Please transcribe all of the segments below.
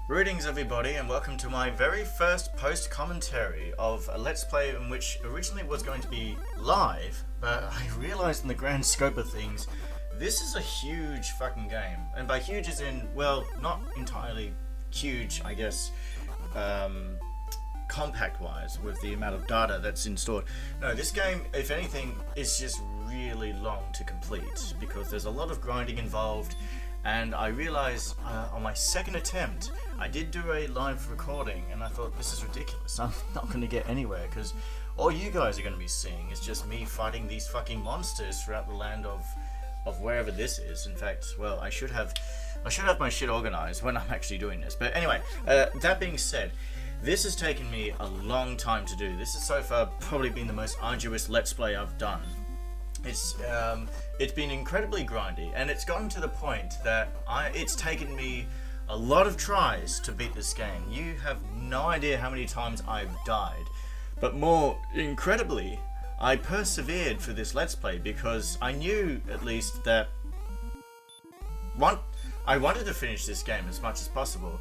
Greetings everybody and welcome to my very first post-commentary of a Let's Play in which originally was going to be live, but I realised in the grand scope of things, this is a huge fucking game. And by huge as in, well, not entirely huge, I guess, compact-wise with the amount of data that's installed. No, this game, if anything, is just really long to complete because there's a lot of grinding involved. And I realized on my second attempt, I did do a live recording, and I thought, this is ridiculous. I'm not going to get anywhere, because all you guys are going to be seeing is just me fighting these fucking monsters throughout the land of wherever this is. In fact, well, I should have my shit organized when I'm actually doing this. But anyway, that being said, this has taken me a long time to do. This has so far probably been the most arduous Let's Play I've done. It's been incredibly grindy, and it's gotten to the point that it's taken me a lot of tries to beat this game. You have no idea how many times I've died, but more incredibly, I persevered for this Let's Play because I knew at least that I wanted to finish this game as much as possible,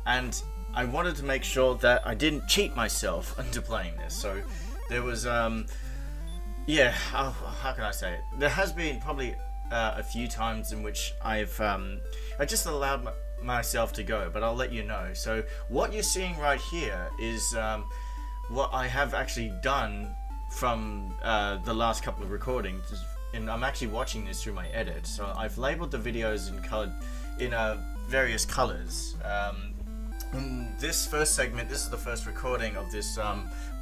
and I wanted to make sure that I didn't cheat myself into playing this. So there was yeah, how can I say it? There has been probably a few times in which I just allowed myself to go, but I'll let you know. So what you're seeing right here is what I have actually done from the last couple of recordings, and I'm actually watching this through my edit. So I've labeled the videos in various colors. In this first segment, this is the first recording of this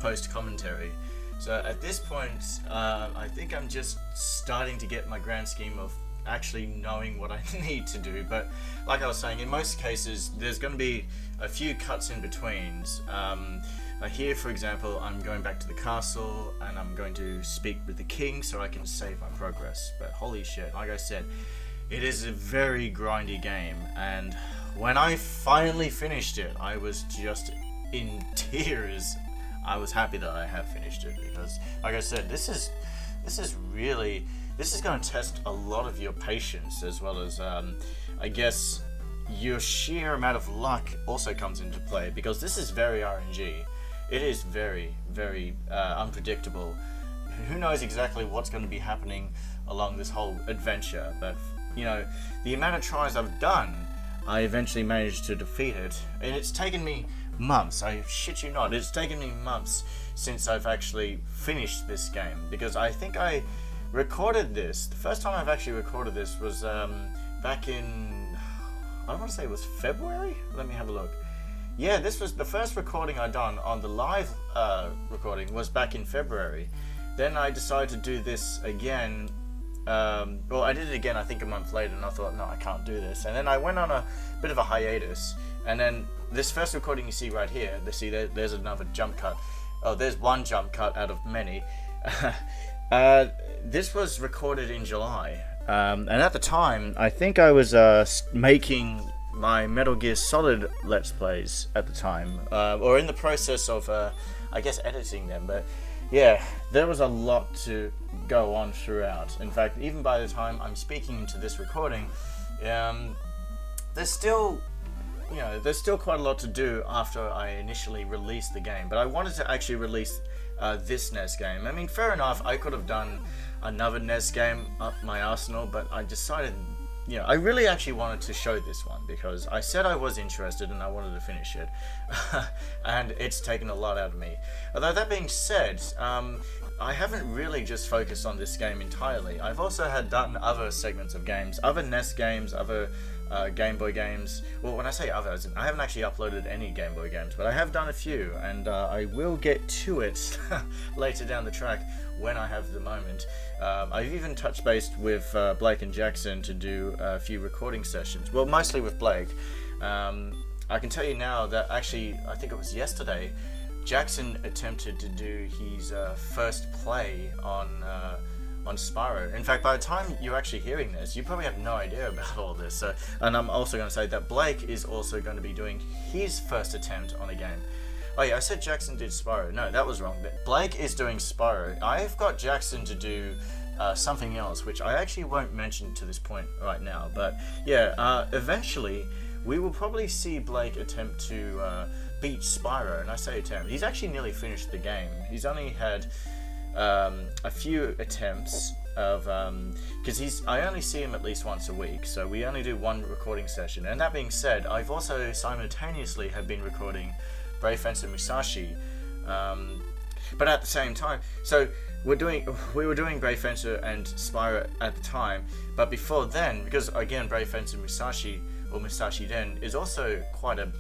post-commentary. So at this point, I think I'm just starting to get my grand scheme of actually knowing what I need to do. But like I was saying, in most cases, there's going to be a few cuts in betweens. Here, for example, I'm going back to the castle and I'm going to speak with the king so I can save my progress. But holy shit, like I said, it is a very grindy game. And when I finally finished it, I was just in tears. I was happy that I have finished it because, like I said, this is going to test a lot of your patience as well as, I guess, your sheer amount of luck also comes into play because this is very RNG. It is very, very unpredictable. Who knows exactly what's going to be happening along this whole adventure? But you know, the amount of tries I've done, I eventually managed to defeat it, and it's taken me months, I shit you not, it's taken me months since I've actually finished this game, because I think I recorded this, the first time I've actually recorded this was back in, I want to say it was February? Let me have a look. Yeah, this was the first recording I done on the live recording was back in February. Then I decided to do this again, well, I did it again I think a month later, and I thought, no, I can't do this, and then I went on a bit of a hiatus, and then this first recording you see right here, there's another jump cut. Oh, there's one jump cut out of many. This was recorded in July, and at the time, I think I was making my Metal Gear Solid Let's Plays at the time, or in the process of, I guess, editing them. But yeah, there was a lot to go on throughout. In fact, even by the time I'm speaking into this recording, there's still quite a lot to do after I initially released the game, but I wanted to actually release this NES game. I mean, fair enough, I could have done another NES game up my arsenal, but I decided, I really actually wanted to show this one because I said I was interested and I wanted to finish it, and it's taken a lot out of me. Although that being said, I haven't really just focused on this game entirely. I've also done other segments of games, other NES games, other Game Boy games. Well, when I say others, I haven't actually uploaded any Game Boy games, but I have done a few, and I will get to it later down the track when I have the moment. I've even touch based with Blake and Jackson to do a few recording sessions. Well, mostly with Blake. I can tell you now that actually, I think it was yesterday, Jackson attempted to do his first play on Spyro. In fact, by the time you're actually hearing this, you probably have no idea about all this. So, and I'm also going to say that Blake is also going to be doing his first attempt on a game. Oh yeah, I said Jackson did Spyro. No, that was wrong. Blake is doing Spyro. I've got Jackson to do something else, which I actually won't mention to this point right now. But yeah, eventually we will probably see Blake attempt to beat Spyro, and I say attempt. He's actually nearly finished the game. He's only had a few attempts of because I only see him at least once a week, so we only do one recording session. And that being said, I've also simultaneously have been recording Brave Fencer Musashi, but at the same time, so we were doing Brave Fencer and Spyro at the time, but before then, because again Brave Fencer Musashi or Musashi Den is also quite a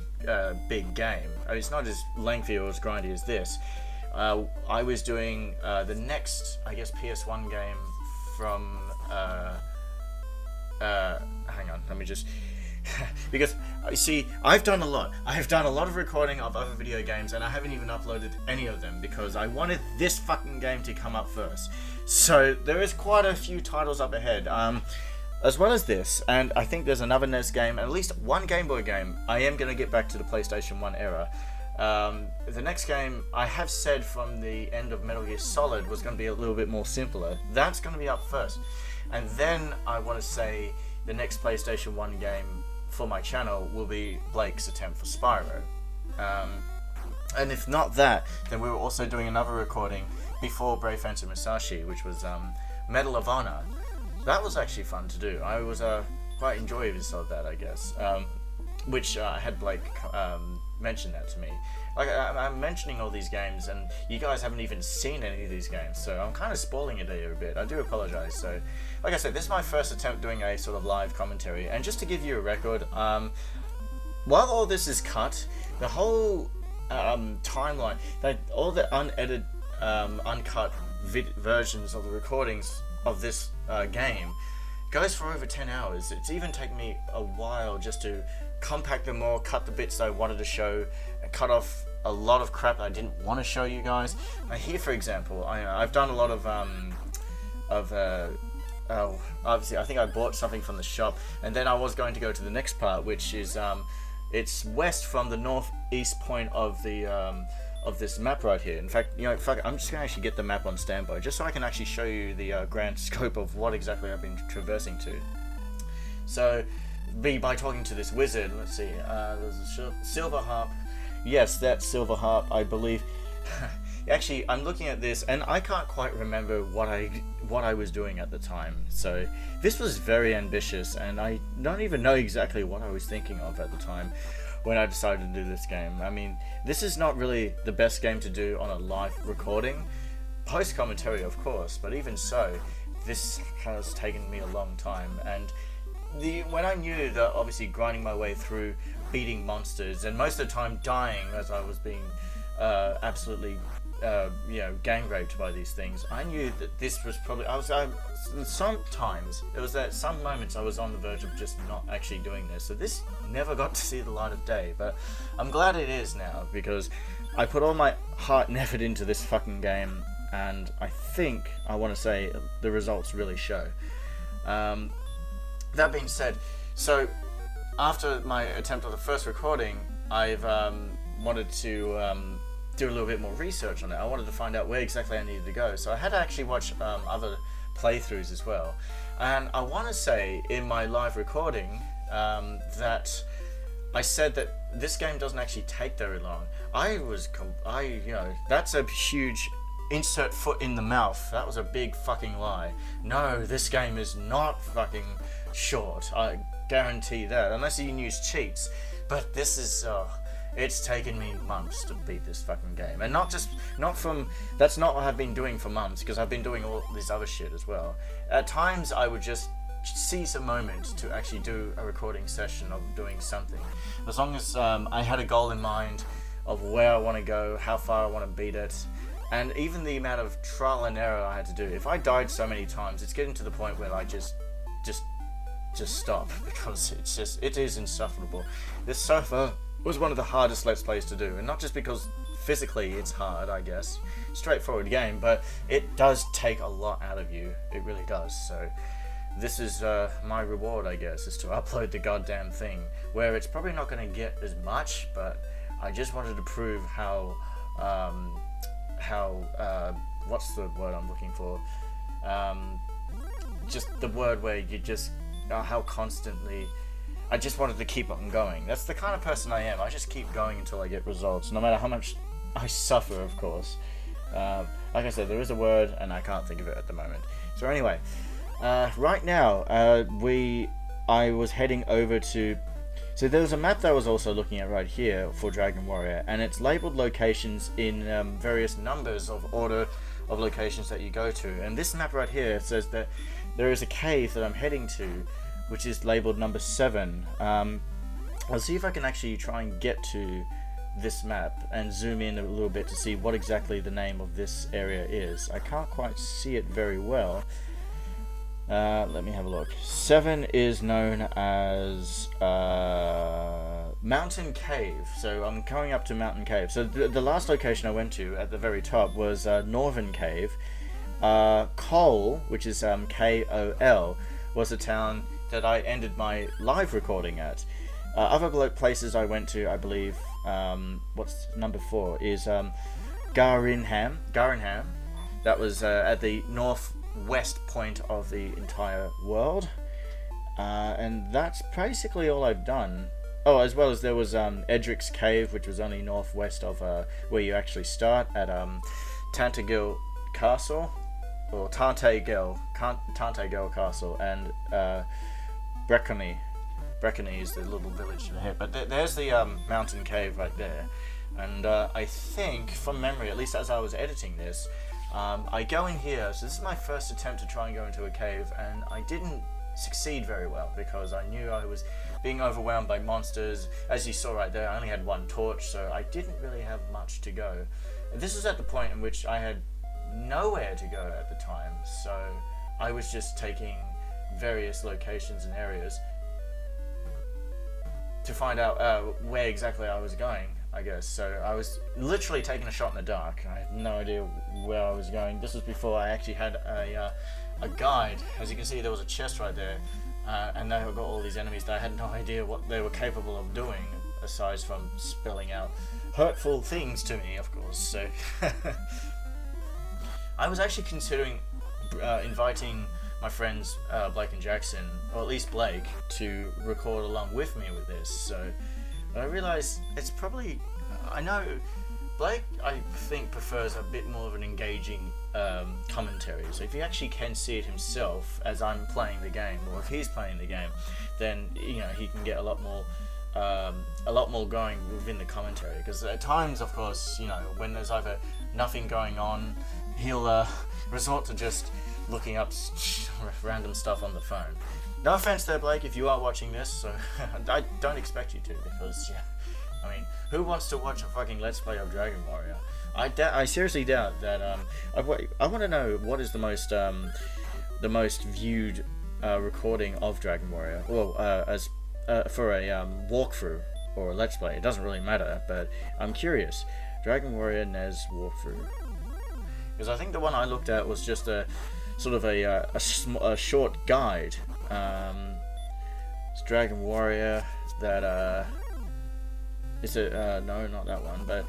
big game. I mean, it's not as lengthy or as grindy as this. I was doing the next, I guess, PS1 game from hang on, let me just because you see, I've done a lot of recording of other video games, and I haven't even uploaded any of them because I wanted this fucking game to come up first. So there is quite a few titles up ahead, as well as this, and I think there's another NES game, and at least one Game Boy game. I am going to get back to the PlayStation 1 era. The next game, I have said from the end of Metal Gear Solid, was going to be a little bit more simpler. That's going to be up first. And then I want to say the next PlayStation 1 game for my channel will be Blake's attempt for Spyro. And if not that, then we were also doing another recording before Brave Fencer Musashi, which was Medal of Honor. That was actually fun to do. I was quite enjoyous of that, I guess. Which I had Blake mention that to me. Like, I'm mentioning all these games, and you guys haven't even seen any of these games, so I'm kind of spoiling it here a bit. I do apologize. So, like I said, this is my first attempt doing a sort of live commentary, and just to give you a record, while all this is cut, the whole timeline, all the unedited, uncut versions of the recordings of this game goes for over 10 hours. It's even taken me a while just to compact them all, cut the bits that I wanted to show, and cut off a lot of crap that I didn't want to show you guys. Here, for example, I've done a lot of obviously I think I bought something from the shop, and then I was going to go to the next part, which is it's west from the northeast point of the of this map right here. In fact, you know, fuck it, I'm just gonna actually get the map on standby, just so I can actually show you the grand scope of what exactly I've been traversing to. So, by talking to this wizard, let's see, there's a silver harp. Yes, that silver harp, I believe. Actually, I'm looking at this, and I can't quite remember what I was doing at the time. So, this was very ambitious, and I don't even know exactly what I was thinking of at the time when I decided to do this game. I mean, this is not really the best game to do on a live recording. Post-commentary, of course, but even so, this has taken me a long time. And when I knew that, obviously, grinding my way through, beating monsters, and most of the time dying as I was being absolutely gang raped by these things, I knew that this was probably, sometimes it was at some moments I was on the verge of just not actually doing this, so this never got to see the light of day. But I'm glad it is now, because I put all my heart and effort into this fucking game, and I think, I want to say, the results really show. That being said, so after my attempt on the first recording, I've wanted to do a little bit more research on it. I wanted to find out where exactly I needed to go. So I had to actually watch other playthroughs as well. And I want to say in my live recording that I said that this game doesn't actually take very long. That's a huge insert foot in the mouth. That was a big fucking lie. No, this game is not fucking short. I guarantee that, unless you use cheats. But this is, it's taken me months to beat this fucking game, and that's not what I've been doing for months, because I've been doing all this other shit as well. At times I would just seize a moment to actually do a recording session of doing something, as long as I had a goal in mind of where I want to go, how far I want to beat it, and even the amount of trial and error I had to do. If I died so many times, it's getting to the point where I just stop, because it is insufferable. This sofa was one of the hardest Let's Plays to do, and not just because physically it's hard, I guess, straightforward game, but it does take a lot out of you. It really does. So this is my reward, I guess, is to upload the goddamn thing, where it's probably not going to get as much, but I just wanted to prove how what's the word I'm looking for? Just the word where you just how constantly I just wanted to keep on going. That's the kind of person I am. I just keep going until I get results, no matter how much I suffer, of course. Like I said, there is a word, and I can't think of it at the moment. So anyway, right now, I was heading over to... So there was a map that I was also looking at right here for Dragon Warrior, and it's labeled locations in various numbers of order of locations that you go to. And this map right here says that there is a cave that I'm heading to, which is labeled number 7. I'll see if I can actually try and get to this map and zoom in a little bit to see what exactly the name of this area is. I can't quite see it very well. Let me have a look. 7 is known as Mountain Cave. So I'm going up to Mountain Cave. So the last location I went to at the very top was Northern Cave. Cole, which is Kol, was the town that I ended my live recording at. Other places I went to, I believe, what's number 4, is Garinham. That was at the northwest point of the entire world. And that's basically all I've done. Oh, as well as there was Edric's Cave, which was only northwest of where you actually start at Tantagel Castle, or Tantagel Castle, and Brecony is the little village here. But there's the mountain cave right there. And I think, from memory, at least as I was editing this, I go in here. So this is my first attempt to try and go into a cave, and I didn't succeed very well because I knew I was being overwhelmed by monsters. As you saw right there, I only had one torch, so I didn't really have much to go. And this was at the point in which I had nowhere to go at the time, so I was just taking various locations and areas to find out where exactly I was going, I guess. So I was literally taking a shot in the dark. I had no idea where I was going. This was before I actually had a guide. As you can see, there was a chest right there, and they got all these enemies that I had no idea what they were capable of doing, aside from spelling out hurtful things to me, of course. So I was actually considering inviting my friends Blake and Jackson, or at least Blake, to record along with me with this. So I realised it's probably... I know Blake, I think, prefers a bit more of an engaging commentary. So if he actually can see it himself as I'm playing the game, or if he's playing the game, then he can get a lot more going within the commentary. Because at times, of course, when there's either nothing going on, he'll resort to just looking up random stuff on the phone. No offense there, Blake, if you are watching this, so I don't expect you to, because, I mean, who wants to watch a fucking Let's Play of Dragon Warrior? I seriously doubt that. I want to know what is the most viewed recording of Dragon Warrior, well, as for a walkthrough or a Let's Play. It doesn't really matter, but I'm curious. Dragon Warrior NES walkthrough, because I think the one I looked at was just a sort of a short guide. It's Dragon Warrior that is it no, not that one, but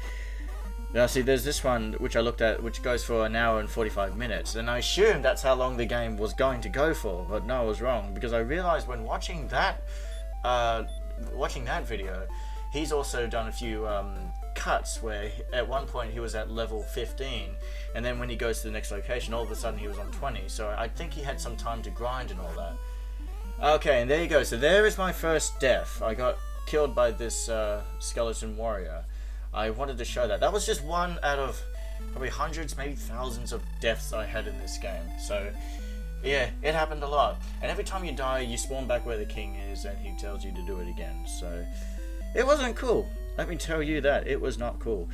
now see, there's this one which I looked at, which goes for 1 hour and 45 minutes, and I assumed that's how long the game was going to go for, but no, I was wrong, because I realized when watching that video, he's also done a few cuts where at one point he was at level 15, and then when he goes to the next location, all of a sudden he was on 20, so I think he had some time to grind and all that. Okay, and there you go. So there is my first death. I got killed by this skeleton warrior. I wanted to show that. That was just one out of probably hundreds, maybe thousands of deaths I had in this game. So yeah, it happened a lot. And every time you die, you spawn back where the king is, and he tells you to do it again. So it wasn't cool. Let me tell you that. It was not cool.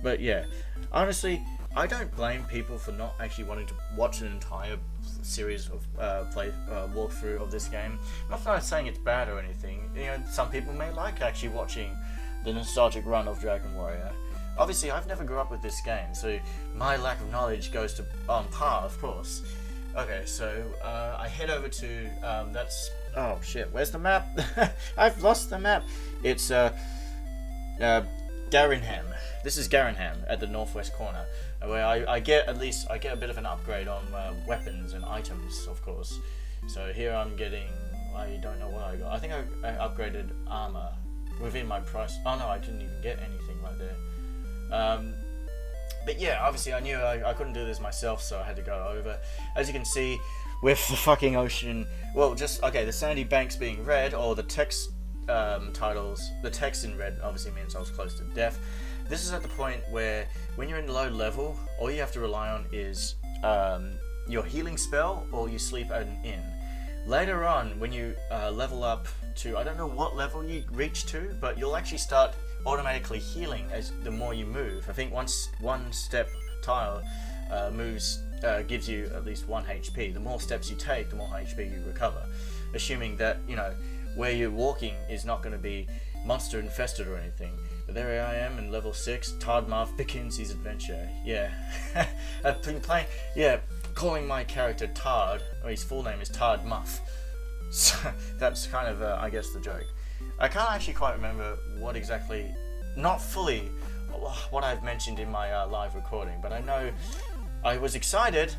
But yeah, honestly, I don't blame people for not actually wanting to watch an entire series of walkthrough of this game. I'm not saying it's bad or anything. Some people may like actually watching the nostalgic run of Dragon Warrior. Obviously, I've never grew up with this game, so my lack of knowledge goes to on par, of course. Okay, so I head over to that's... Oh shit, where's the map? I've lost the map. It's Garinham. This is Garinham at the northwest corner, where I get a bit of an upgrade on weapons and items, of course. So here I'm getting, I don't know what I got. I think I upgraded armor within my price. Oh no, I didn't even get anything right there. But yeah, obviously I knew I couldn't do this myself, so I had to go over. As you can see, with the fucking ocean, well, just, okay, the sandy banks being red, or the text titles, the text in red obviously means I was close to death. This is at the point where, when you're in low level, all you have to rely on is your healing spell, or you sleep at an inn. Later on, when you level up to, I don't know what level you reach to, but you'll actually start automatically healing as the more you move. I think once one step tile gives you at least 1 HP. The more steps you take, the more HP you recover. Assuming that, you know, where you're walking is not going to be monster infested or anything. But there I am in level 6, Tard Muff begins his adventure. Yeah. I've been playing, calling my character Tard, or his full name is Tard Muff. So that's kind of, I guess, the joke. I can't actually quite remember what exactly, not fully, what I've mentioned in my live recording, but I know I was excited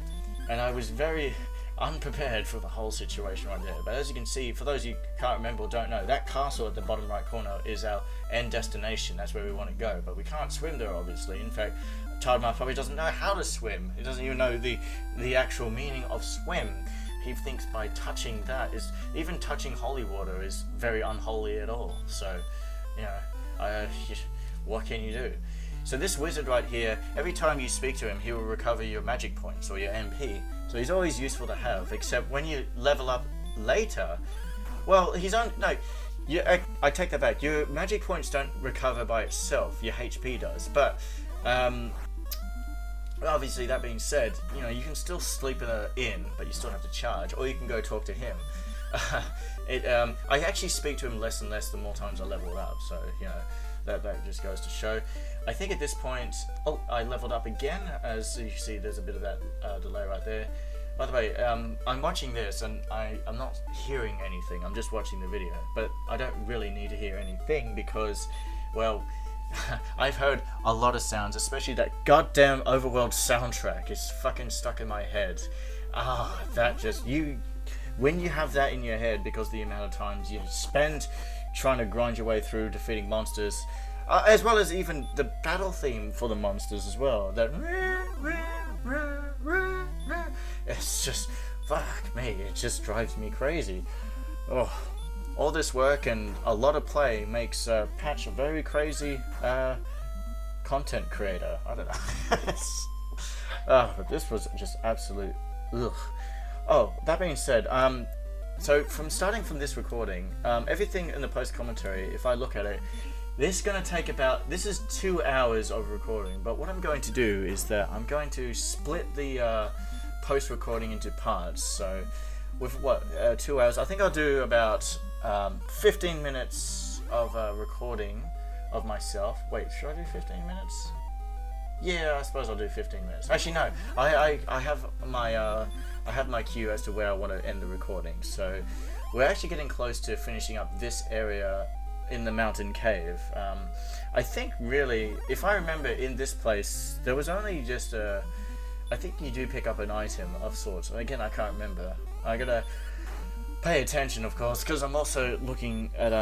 and I was very unprepared for the whole situation right there. But as you can see, for those of you who can't remember or don't know, that castle at the bottom right corner is our end destination. That's where we want to go, but we can't swim there, obviously. In fact, Tardmar probably doesn't know how to swim. He doesn't even know the actual meaning of swim. He thinks by touching that is, even touching holy water is very unholy at all. So, you know, what can you do? So this wizard right here, every time you speak to him, he will recover your magic points or your MP. So he's always useful to have, except when you level up later, well, I take that back. Your magic points don't recover by itself, your HP does. But, obviously, that being said, you know, you can still sleep in an inn, but you still have to charge, or you can go talk to him. I actually speak to him less and less the more times I level up, so, you know, that just goes to show. I think at this point, I leveled up again, as you see there's a bit of that delay right there. By the way, I'm watching this, and I'm not hearing anything, I'm just watching the video, but I don't really need to hear anything because, well, I've heard a lot of sounds, especially that goddamn Overworld soundtrack is fucking stuck in my head. That just, when you have that in your head because the amount of times you spend trying to grind your way through defeating monsters, as well as even the battle theme for the monsters as well, that it's just, fuck me, it just drives me crazy. All this work and a lot of play makes Patch a very crazy content creator. I don't know. But this was just absolute ugh. That being said, so starting from this recording, everything in the post commentary, if I look at it, this is 2 hours of recording. But what I'm going to do is that I'm going to split the post recording into parts. So with 2 hours, I think I'll do about 15 minutes of recording of myself. Wait, should I do 15 minutes? Yeah, I suppose I'll do 15 minutes. Actually, no. I have my cue as to where I want to end the recording. So we're actually getting close to finishing up this area in the mountain cave. I think really, if I remember, in this place there was only just I think you do pick up an item of sorts. Again, I can't remember. I gotta pay attention, of course, because I'm also looking at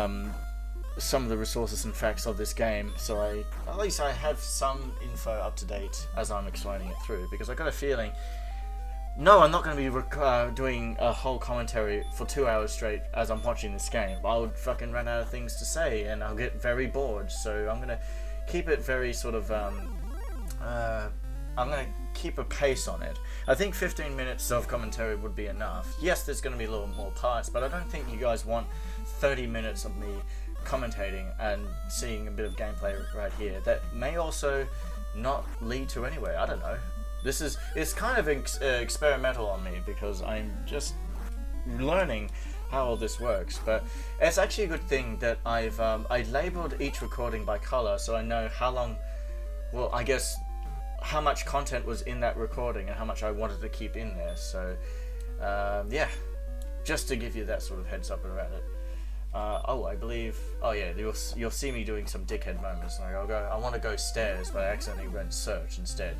some of the resources and facts of this game, so at least I have some info up to date as I'm explaining it through, because I got a feeling, no, I'm not going to be doing a whole commentary for 2 hours straight as I'm watching this game. I would fucking run out of things to say, and I'll get very bored, so I'm going to keep it very sort of, I'm going to keep a pace on it. I think 15 minutes of commentary would be enough. Yes, there's going to be a little more parts, but I don't think you guys want 30 minutes of me commentating and seeing a bit of gameplay right here. That may also not lead to anywhere. I don't know. It's kind of experimental on me because I'm just learning how all this works. But it's actually a good thing that I labeled each recording by color, so I know how long. Well, I guess how much content was in that recording and how much I wanted to keep in there. So yeah, just to give you that sort of heads up around it. I believe. Oh yeah, you'll see me doing some dickhead moments. Like I want to go stairs, but I accidentally went search instead.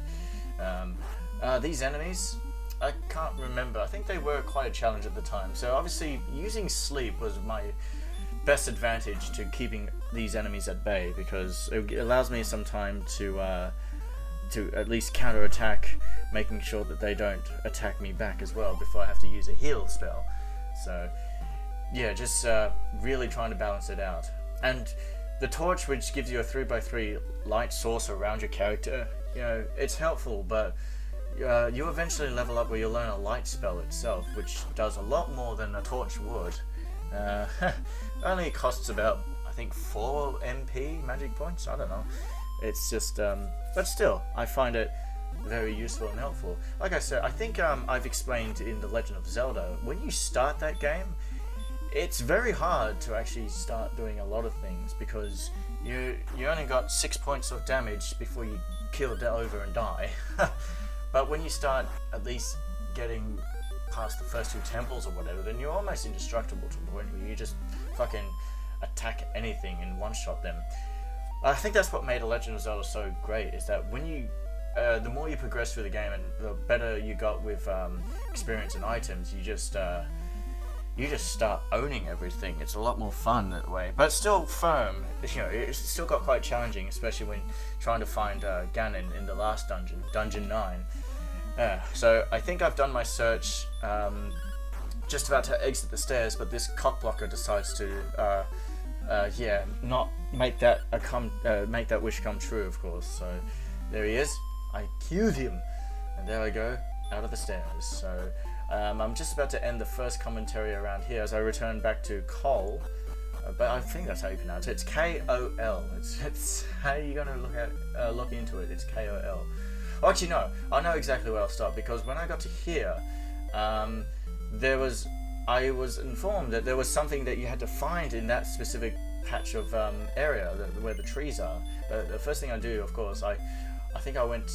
These enemies, I can't remember. I think they were quite a challenge at the time. So obviously using sleep was my best advantage to keeping these enemies at bay, because it allows me some time to at least counter-attack, making sure that they don't attack me back as well before I have to use a heal spell. So yeah, just really trying to balance it out. And the torch, which gives you a 3x3 light source around your character, you know, it's helpful, but you eventually level up where you'll learn a light spell itself, which does a lot more than a torch would. Only costs about, I think, 4 MP magic points, I don't know. It's just, but still, I find it very useful and helpful. Like I said, I think I've explained in The Legend of Zelda, when you start that game, it's very hard to actually start doing a lot of things, because you only got 6 points of damage before you keel over and die. But when you start at least getting past the first 2 temples or whatever, then you're almost indestructible to the point where you just fucking attack anything and one-shot them. I think that's what made The Legend of Zelda so great, is that when you the more you progress through the game and the better you got with experience and items, you just start owning everything. It's a lot more fun that way, but still firm. You know, it's still got quite challenging, especially when trying to find Ganon in the last dungeon, Dungeon 9. So I think I've done my search. Just about to exit the stairs, but this cockblocker decides to, not make that make that wish come true, of course. So there he is. I cued him, and there I go, out of the stairs. So I'm just about to end the first commentary around here as I return back to Cole. But I think that's how you pronounce it. It's K-O-L. It's how you're gonna look into it. It's K-O-L. Oh, actually, no. I know exactly where I'll stop, because when I got to here, I was informed that there was something that you had to find in that specific patch of area where the trees are. But the first thing I do, of course, I think I went.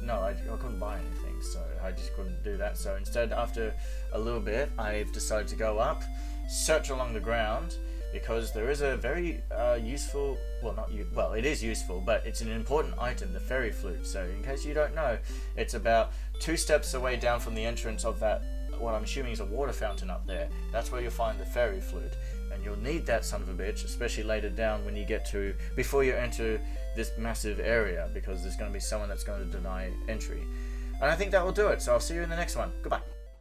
No, I couldn't buy anything, so I just couldn't do that. So instead, after a little bit, I've decided to go up, search along the ground, because there is a very useful, well, it is useful, but it's an important item, the fairy flute. So in case you don't know, it's about 2 steps away down from the entrance of that, what I'm assuming is a water fountain up there. That's where you'll find the fairy flute, and you'll need that son of a bitch, especially later down when you get to, before you enter this massive area, because there's going to be someone that's going to deny entry. And I think that will do it, so I'll see you in the next one. Goodbye.